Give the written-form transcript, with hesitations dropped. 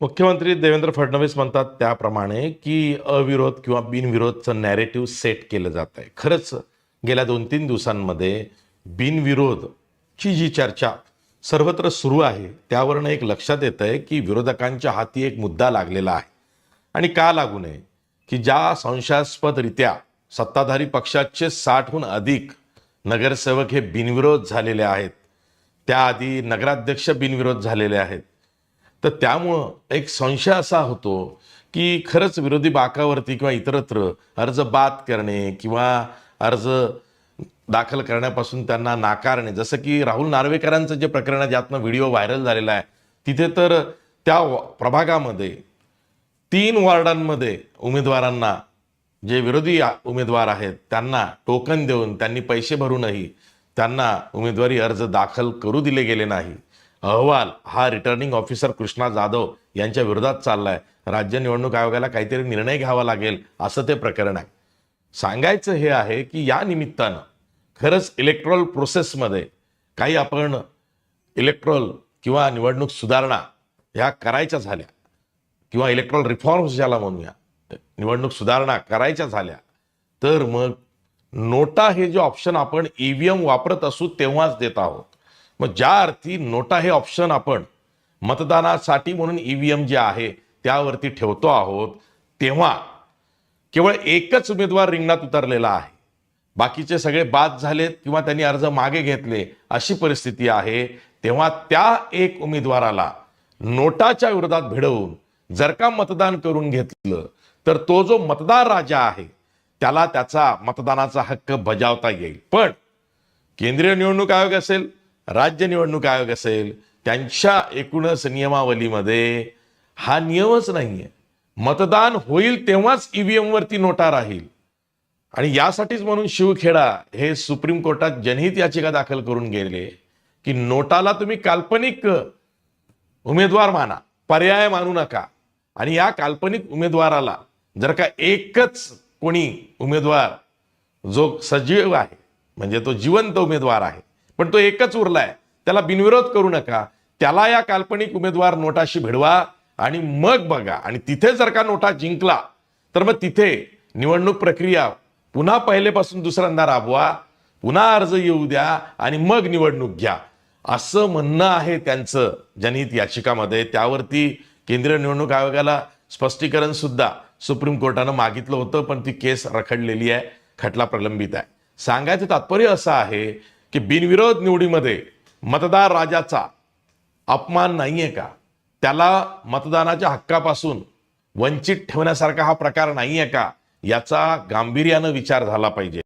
मुख्यमंत्री देवेंद्र फडणवीस म्हणतात त्याप्रमाणे की अविरोध किंवा बिनविरोधचं नॅरेटिव्ह सेट केलं जात आहे. खरंच गेल्या 2-3 दिवसांमध्ये बिनविरोधची जी चर्चा सर्वत्र सुरू आहे त्यावरनं एक लक्षात येतं आहे की विरोधकांच्या हाती एक मुद्दा लागलेला आहे. आणि का लागू नये की ज्या संशयास्पदरित्या सत्ताधारी पक्षाचे 60हून अधिक नगरसेवक हे बिनविरोध झालेले आहेत, त्याआधी नगराध्यक्ष बिनविरोध झालेले आहेत, तर त्यामुळं एक संशय असा होतो की खरंच विरोधी बाकावरती किंवा इतरत्र अर्ज बाद करणे किंवा अर्ज दाखल करण्यापासून त्यांना नाकारणे, जसं की राहुल नार्वेकरांचं जे प्रकरण आहे ज्यातनं व्हिडिओ व्हायरल झालेला आहे, तिथे तर त्या प्रभागामध्ये 3 वॉर्डांमध्ये उमेदवारांना, जे विरोधी उमेदवार आहेत त्यांना टोकन देऊन त्यांनी पैसे भरूनही त्यांना उमेदवारी अर्ज दाखल करू दिले गेले नाही. अहवाल हा रिटर्निंग ऑफिसर कृष्णा जाधव यांच्या विरोधात चाललाय. राज्य निवडणूक आयोगाला काहीतरी निर्णय घ्यावा लागेल असं ते प्रकरण आहे. सांगायचं हे आहे की या निमित्तानं खरंच इलेक्ट्रॉल प्रोसेसमध्ये काही आपण इलेक्ट्रॉल किंवा निवडणूक सुधारणा ह्या करायच्या झाल्या किंवा इलेक्ट्रॉल रिफॉर्म्स ज्याला म्हणूया, निवडणूक सुधारणा करायच्या झाल्या, तर मग नोटा हे जे ऑप्शन आपण ईव्हीएम वापरत असू तेव्हाच देत आहोत. मग ज्या अर्थी नोटा हे ऑप्शन आपण मतदानासाठी म्हणून ईव्हीएम जे आहे त्यावरती ठेवतो आहोत, तेव्हा केवळ एकच उमेदवार रिंगणात उतरलेला आहे, बाकीचे सगळे बाद झालेत किंवा त्यांनी अर्ज मागे घेतले अशी परिस्थिती आहे. तेव्हा त्या एक उमेदवाराला नोटाच्या विरोधात भिडवून जर का मतदान करून घेतलं तर तो जो मतदार राजा आहे त्याला त्याचा मतदानाचा हक्क बजावता येईल. पण केंद्रीय निवडणूक आयोग असेल, राज्य निवडणूक आयोग असेल, त्यांच्या एकूणच नियमावलीमध्ये हा नियमच नाहीये. मतदान होईल तेव्हाच ईव्हीएम वरती नोटा राहील. आणि यासाठीच म्हणून शिवखेडा हे सुप्रीम कोर्टात जनहित याचिका दाखल करून गेले की नोटाला तुम्ही काल्पनिक उमेदवार माना, पर्याय मानू नका. आणि या काल्पनिक उमेदवाराला जर का एकच कोणी उमेदवार जो सजीव आहे, म्हणजे तो जिवंत उमेदवार आहे, पण तो एकच उरलाय, त्याला बिनविरोध करू नका, त्याला या काल्पनिक उमेदवार नोटाशी भिडवा आणि मग बघा. आणि तिथे जर का नोटा जिंकला तर मग तिथे निवडणूक प्रक्रिया पुन्हा पहिलेपासून दुसऱ्यांदा राबवा, पुन्हा अर्ज येऊ द्या आणि मग निवडणूक घ्या, असं म्हणणं आहे त्यांचं जनहित याचिकामध्ये. त्यावरती केंद्रीय निवडणूक आयोगाला स्पष्टीकरण सुद्धा सुप्रीम कोर्टानं मागितलं होतं, पण ती केस रखडलेली आहे, खटला प्रलंबित आहे. सांगायचं तात्पर्य असं आहे की बिनविरोध निवडीमध्ये मतदार राजाचा अपमान नाहीये का, त्याला मतदानाच्या हक्कापासून वंचित ठेवण्यासारखा हा प्रकार नाहीये का, याचा गांभीर्यानं विचार झाला पाहिजे.